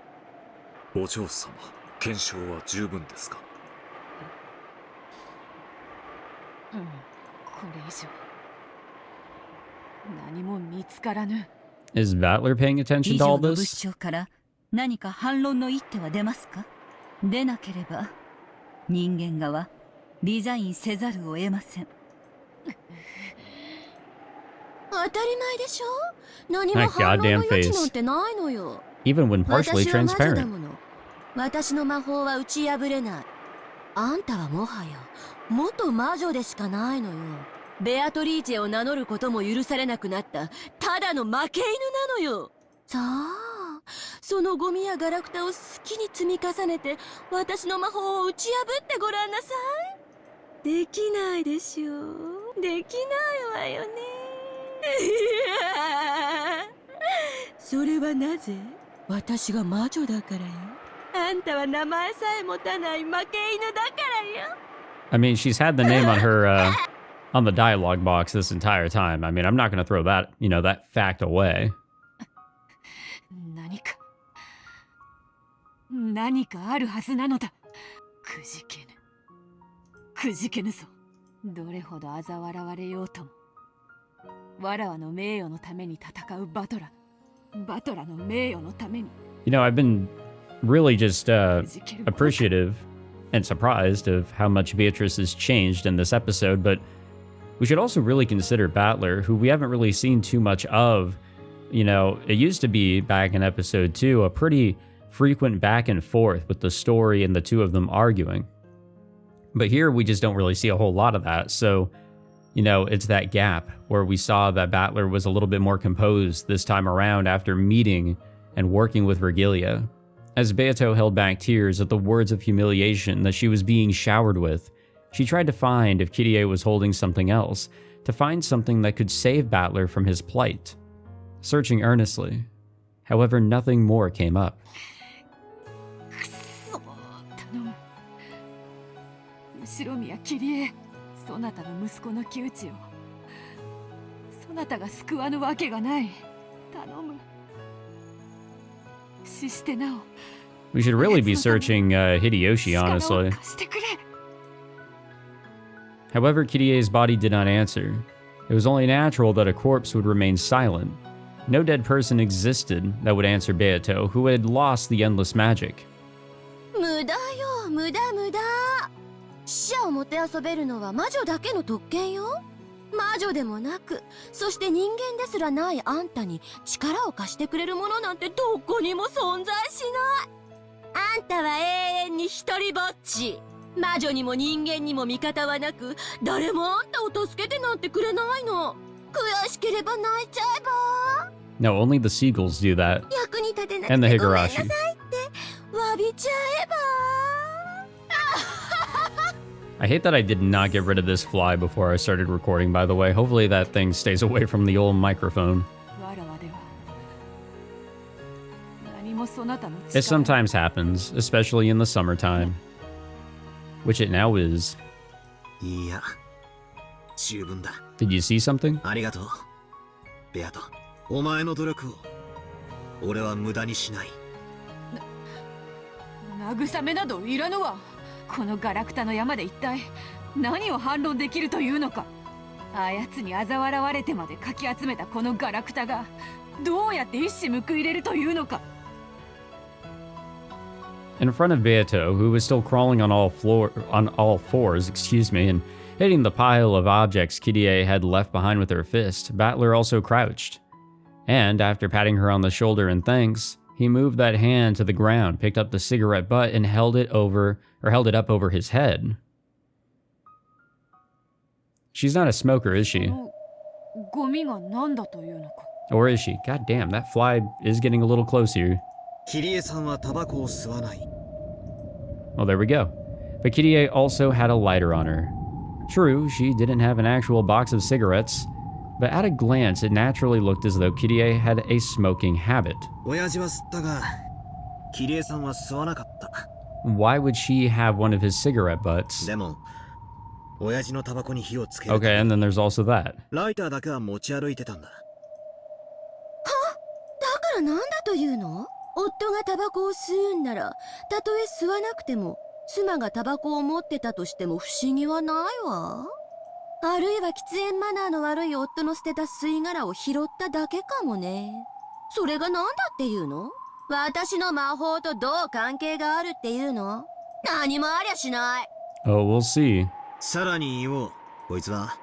お嬢様、検証は十分ですか？これ以上何も見つからぬ。 Is Battler paying attention 以 to 上 all の物 this? 証から何か反論の一手は出ますか？出なければ人間側リザインせざるを得ません。当たり前でしょ。何も反論の余地なんてないのよ。 Even when partially 私は魔女だ transparent. もの。私の魔法は打ち破れない。あんたはもはや元魔女でしかないのよ。ベアトリーチェを名乗ることも許されなくなったただの負け犬なのよ。さあ、そのゴミやガラクタを好きに積み重ねて私の魔法を打ち破ってごらんなさい。できないでしょ。できないわよね。それはなぜ？私が魔女だからよ。あんたは名前さえ持たない負け犬だからよ。 I mean, she's had the name on her, on the dialogue box this entire time. I mean, I'm not going to throw that, that fact away. 何かあるはずなのだ。くじけぬ。くじけぬぞ。どれほど嘲笑われようとも。わらわの名誉のために戦うバトラ。バトラの名誉のために。I've been really just appreciative and surprised of how much Beatrice has changed in this episode, but We should also really consider Battler, who we haven't really seen too much of. You know, it used to be, back in episode 2, a pretty frequent back and forth with the story and the two of them arguing. But here we just don't really see a whole lot of that, so, you know, it's that gap where we saw that Battler was a little bit more composed this time around after meeting and working with Regalia. As Beato held back tears at the words of humiliation that she was being showered with, she tried to find if Kirie was holding something else, to find something that could save Battler from his plight. Searching earnestly. However, nothing more came up. くそ、頼む。後宮桐江、そなたの息子の窮地を、そなたが救わぬわけがない。頼む。死してなお。We should really be searching Hideyoshi, honestly. However, Kirie's body did not answer. It was only natural that a corpse would remain silent. No dead person existed that would answer Beato, who had lost the endless magic. 無駄よ、無駄無駄。死者をもてあそべるのは魔女だけの特権よ。魔女でもなく、そして人間ですらないあんたに力を貸してくれるものなんてどこにも存在しない。あんたは永遠に一人ぼっち。魔女にも人間にも味方はなく、誰もあんたを助けてなんてくれないの。悔しければ泣いちゃえば。No, only the Seagulls do that. 役に立てなく And the てごめんな Higurashi. さいって詫びちゃえば。I hate that I did not get rid of this fly before I started recording, by the way. Hopefully that thing stays away from the old microphone. It sometimes happens, especially in the summertime. Which it now is. いや、十分だ。 Did you see something? ありがとう。ベアト、お前の努力を俺は無駄にしない。慰めなどいらぬわ。このガラクタの山で一体何を反論できるというのか。あやつに嘲笑われてまでかき集めたこのガラクタがどうやって一矢報いれるというのか。In front of Beato, who was still crawling on all fours, and hitting the pile of objects Kirie had left behind with her fist, Battler also crouched. And after patting her on the shoulder in thanks, he moved that hand to the ground, picked up the cigarette butt, and held it up over his head. She's not a smoker, is she? Or is she? God damn, that fly is getting a little close here. キリエさんはタバコを吸わない。 Well, there we go. But Kirie also had a lighter on her. True, she didn't have an actual box of cigarettes, but at a glance it naturally looked as though Kirie had a smoking habit. 親父は吸ったが、キリエさんは吸わなかった。 Why would she have one of his cigarette butts? でも、親父のタバコに火をつける。 Okay, and then there's also that. ライターだけは持ち歩いてたんだ。だからなんだというの？夫がタバコを吸うんなら、たとえ吸わなくても、妻がタバコを持ってたとしても不思議はないわ。あるいは喫煙マナーの悪い夫の捨てた吸い殻を拾っただけかもね。それがなんだっていうの？私の魔法とどう関係があるっていうの？何もありゃしない。Oh, we'll see. さらに言おう。こいつは、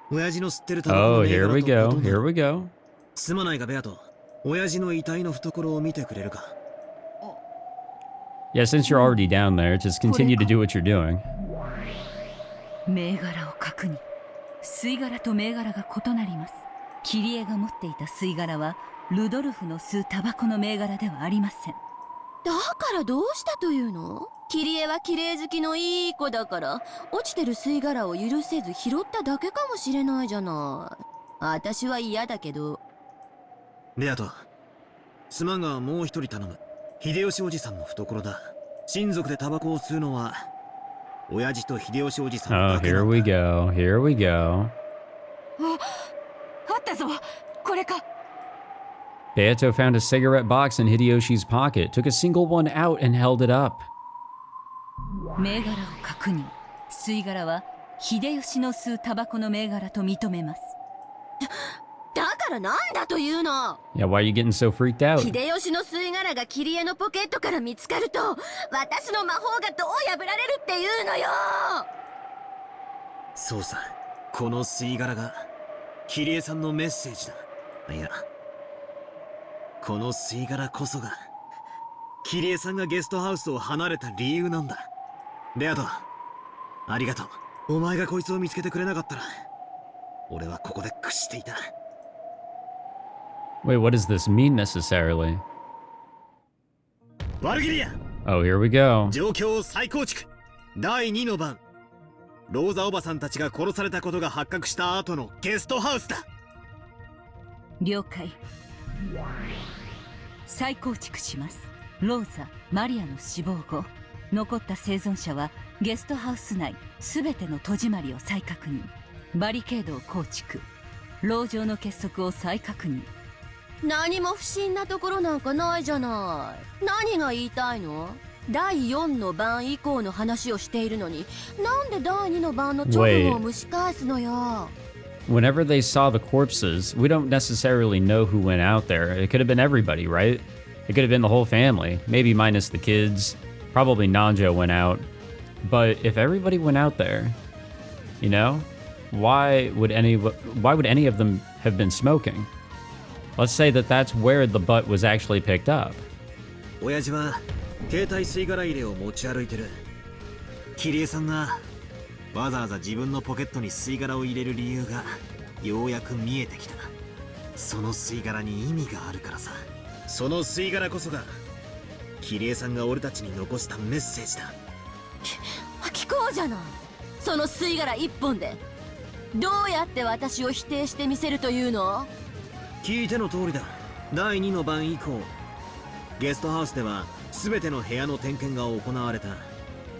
親父の吸ってるタバコの Oh, 銘 here 柄 we と go. ほとんど Here we go. すまないがベアト、親父の遺体の懐を見てくれるか。 Yeah, since you're already down there, just continue to do what you're doing. 銘柄を確認。吸い殻と銘柄が異なります。キリエが持っていた吸い殻はルドルフの吸うタバコの銘柄ではありません。だからどうしたというの？キリエは綺麗好きのいい子だから、落ちてる吸い殻を許せず拾っただけかもしれないじゃない。私は嫌だけど。ベアト、すまんがもう一人頼む。秀吉おじさんの懐だ。親族でタバコを吸うのは、親父と秀吉おじさん Oh, だけ here なん we だ。 go. Here we go. あったぞ。これか。Beato found a cigarette box in Hideyoshi's pocket, took a single one out, and held it up. 銘柄を確認。吸い殻は秀吉の吸うタバコの銘柄と認めます。だからなんだというの？ Yeah, why are you getting so freaked out? 秀吉の吸い殻がキリエのポケットから見つかると、私の魔法がどう破られるっていうのよ。そうさ。この吸い殻がキリエさんのメッセージだ。いや、この吸い殻こそがキリエさんがゲストハウスを離れた理由なんだ。レアト、ありがとう。お前がこいつを見つけてくれなかったら俺はここで屈していた。 Wait, what does this mean necessarily? ワルギリア、 Oh, here we go. 状況を再構築。第2の番、ローザおばさんたちが殺されたことが発覚した後のゲストハウスだ。了解。再構築します。ローザ、マリアの死亡後、残った生存者はゲストハウス内すべての戸締まりを再確認、バリケードを構築、牢城の結束を再確認。何も不審なところなんかないじゃない。何が言いたいの？第4の番以降の話をしているのに、なんで第2の番の直後を蒸し返すのよ。Whenever they saw the corpses, we don't necessarily know who went out there. It could have been everybody, right? It could have been the whole family, maybe minus the kids. Probably Nanjo went out. But if everybody went out there, you know, why would any of them have been smoking? Let's say that that's where the butt was actually picked up. 親父は携帯吸い殻入れを持ち歩いてる。キリエさんがわざわざ自分のポケットに吸い殻を入れる理由がようやく見えてきた。その吸い殻に意味があるからさ。その吸い殻こそがキリエさんが俺たちに残したメッセージだ。聞こうじゃない。その吸い殻一本でどうやって私を否定してみせるというの？聞いての通りだ。第2の番以降、ゲストハウスでは全ての部屋の点検が行われた。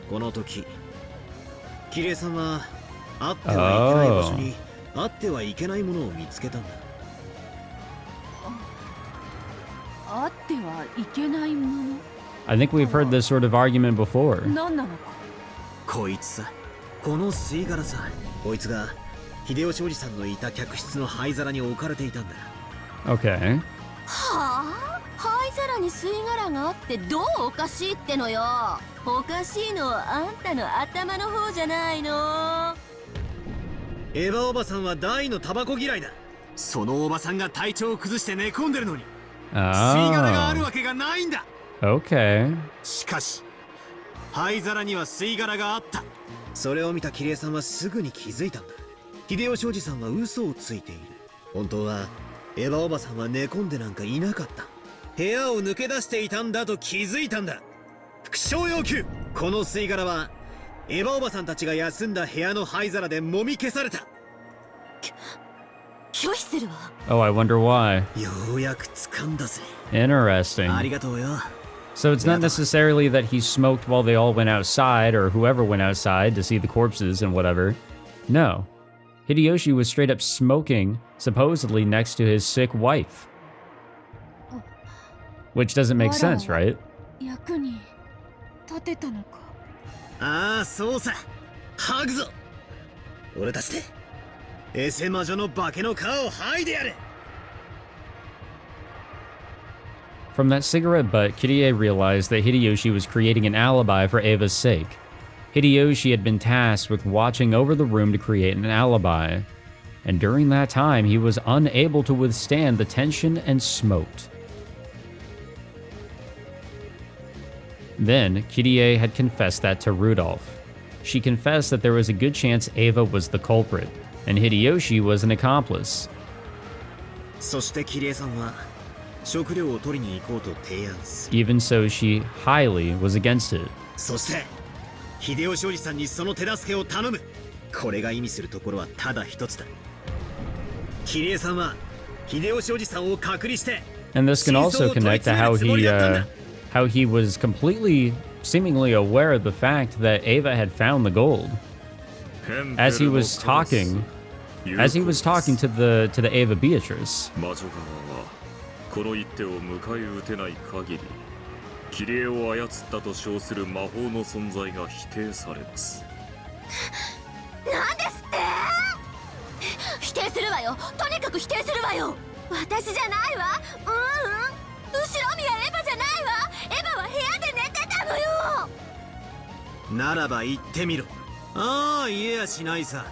この時キリエさんはあってはいけない場所にあってはいけないものを見つけたんだ。あってはいけないもの。 I think we've heard this sort of argument before. 何なのか。こいつさ、この吸い殻さ。こいつが秀吉おじさんのいた客室の灰皿に置かれていたんだ。Okay. はあ？灰皿に吸い殻があってどうおかしいってのよ。おかしいのはあんたの頭の方じゃないの。エヴァおばさんは大のタバコ嫌いだ。そのおばさんが体調を崩して寝込んでるのに吸い殻があるわけがないんだ。Okay. しかし灰皿には吸い殻があった。それを見たキリエさんはすぐに気づいたんだ。秀吉おじさんは嘘をついている。本当はエヴァおばさんは寝込んでなんかいなかった。部屋を抜け出していたんだと気づいたんだ。復唱要求。この吸い殻はエヴァおばさんたちが休んだ部屋の灰皿で揉み消された。拒否するわ。 Oh, I wonder why. ようやく掴んだぜ。Interesting. ありがとうよ。 So it's not necessarily that he smoked while they all went outside, or whoever went outside to see the corpses and whatever. No. Hideyoshi was straight up smoking, supposedly next to his sick wife. Which doesn't make sense, right? 役に立てたのか。ああ、そうさ。吐くぞ。俺たちでエセ魔女の化けの皮を剥いでやれ。 From that cigarette butt, Kirie realized that Hideyoshi was creating an alibi for Eva's sake. Hideyoshi had been tasked with watching over the room to create an alibi, and during that time he was unable to withstand the tension and smoked. Then, Kirie had confessed that to Rudolph. She confessed that there was a good chance Eva was the culprit, and Hideyoshi was an accomplice. そしてキリエさんは食料を取りに行こうと提案する。 Even so, she highly was against it. そして秀吉おじさんにその手助けを頼む。これが意味するところはただ一つだ。キリエさんは秀吉おじさんを隔離して、 And this can also connect to how he was completely, seemingly aware of the fact that Eva had found the gold. As he was talking to the Eva Beatrice. 魔女側はこの一手を迎え撃てない限り、キリエを操ったと称する魔法の存在が否定されます。なんですって？否定するわよ。とにかく否定するわよ。私じゃないわ。後ろ宮エヴァじゃないわ。エヴァは部屋で寝てたのよ。ならば言ってみろ。ああ、言えやしないさ。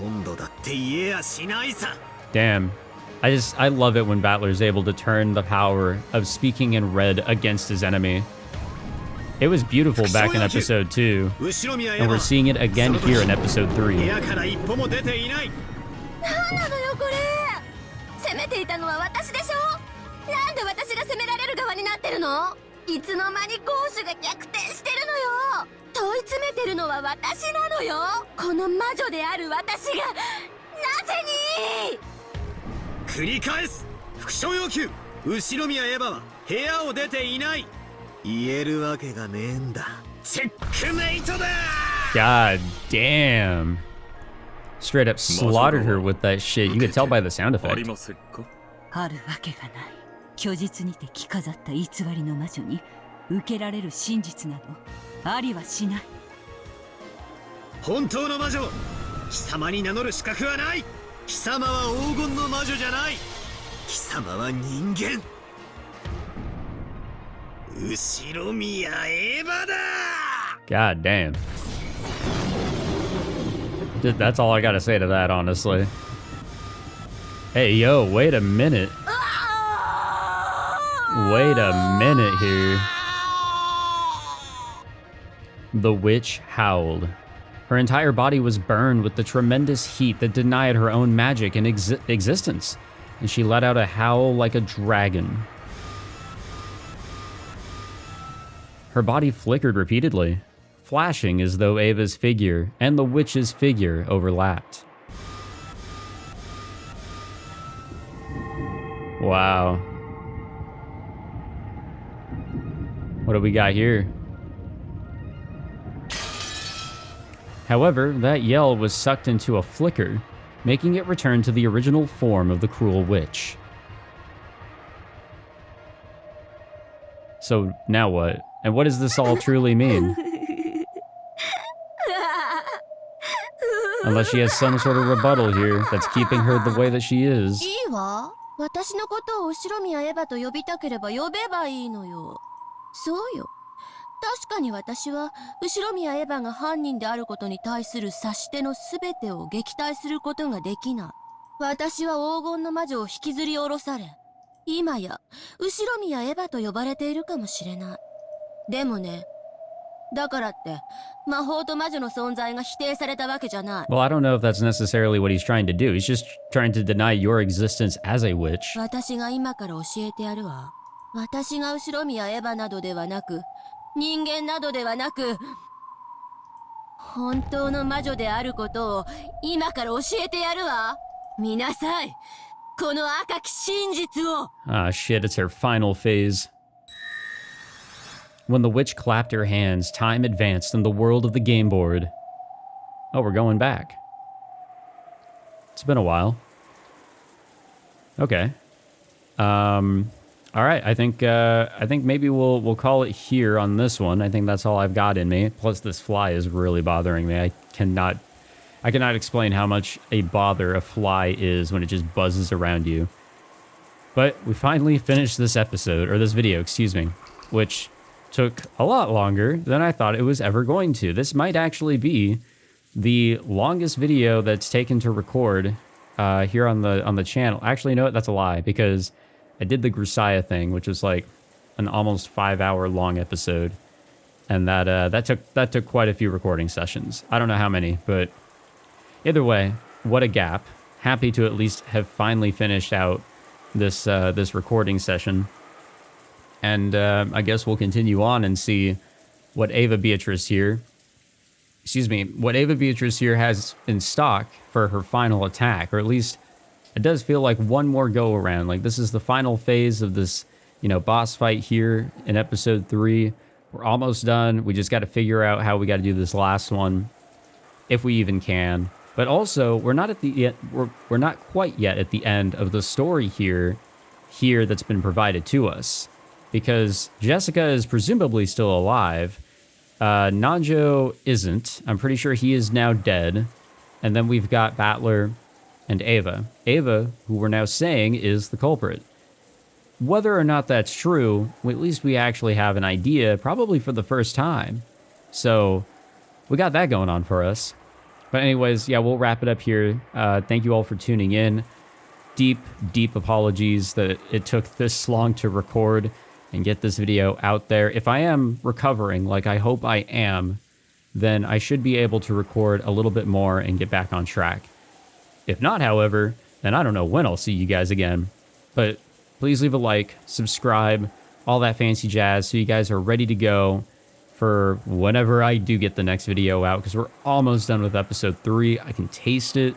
今度だって言えやしないさ。 Damn. I love it when Battler's able to turn the power of speaking in red against his enemy. It was beautiful back in episode 2, 後ろ宮エヴ and ァ we're seeing it again here in episode 3. 部屋から一歩も出ていない。なんなのよこれ。攻めていたのは私でしょ。なんで私が攻められる側になってるの。いつの間に攻守が逆転してるのよ。問い詰めてるのは私なのよ。この魔女である私がなぜに。繰り返す。副将要求。後宮エヴァは部屋を出ていない。言えるわけがねえんだ。チェックメイトだ。 God damn. Straight up slaughtered her with that shit. You could tell by the sound あり effect. ませんか。あるわけがない。虚実にて着飾った偽りの魔女に受けられる真実などありはしない。本当の魔女、貴様に名乗る資格はない。貴様は黄金の魔女じゃない。貴様は人間。後宮エヴァだ。 God damn. That's all I gotta say to that, honestly. Hey, yo, wait a minute. Wait a minute here. The witch howled. Her entire body was burned with the tremendous heat that denied her own magic and existence, and she let out a howl like a dragon. Her body flickered repeatedly, flashing as though Eva's figure and the witch's figure overlapped. Wow. What do we got here? However, that yell was sucked into a flicker, making it return to the original form of the cruel witch. So now what? And what does this all truly mean? Unless she has some sort of rebuttal here that's keeping her the way that she is. いいわ。私のことを後宮エヴァと呼びたければ呼べばいいのよ。そうよ。確かに私は後宮エヴァが犯人であることに対する察し手の全てを撃退することができない。私は黄金の魔女を引きずり下ろされ、今や後宮エヴァと呼ばれているかもしれない。でもね、だからって魔法と魔女の存在が否定されたわけじゃない。Well, I don't know if that's necessarily what he's trying to do. He's just trying to deny your existence as a witch. 私が今から教えてやるわ。私が後宮エヴァなどではなく、人間などではなく、本当の魔女であることを今から教えてやるわ。見なさい。この赤き真実を。Ah, shit, it's her final phase. When the witch clapped her hands, time advanced in the world of the game board. Oh, we're going back. It's been a while. Okay. All right, I think maybe we'll call it here on this one. I think that's all I've got in me. Plus, this fly is really bothering me. I cannot explain how much a bother a fly is when it just buzzes around you. But we finally finished this episode, or this video, excuse me, which took a lot longer than I thought it was ever going to. This might actually be the longest video that's taken to record here on the channel. Actually, no, that's a lie, because I did the Grusaya thing, which was like an almost 5-hour long episode, and that took quite a few recording sessions. I don't know how many, but either way, what a gap. Happy to at least have finally finished out this recording session, and I guess we'll continue on and see what Eva Beatrice here has in stock for her final attack, or at least it does feel like one more go around. Like this is the final phase of this, boss fight here in episode 3. We're almost done. We just got to figure out how we got to do this last one, if we even can. But also, we're not quite yet at the end of the story here that's been provided to us, because Jessica is presumably still alive. Nanjo isn't. I'm pretty sure he is now dead. And then we've got Battler and Eva. Eva, who we're now saying is the culprit. Whether or not that's true, well, at least we actually have an idea, probably for the first time. So, we got that going on for us. But anyways, yeah, we'll wrap it up here. Thank you all for tuning in. Deep apologies that it took this long to record and get this video out there. If I am recovering, like I hope I am, then I should be able to record a little bit more and get back on track. If not, however, then I don't know when I'll see you guys again. But please leave a like, subscribe, all that fancy jazz so you guys are ready to go for whenever I do get the next video out, because we're almost done with episode 3. I can taste it.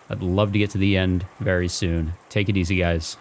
I'd love to get to the end very soon. Take it easy, guys.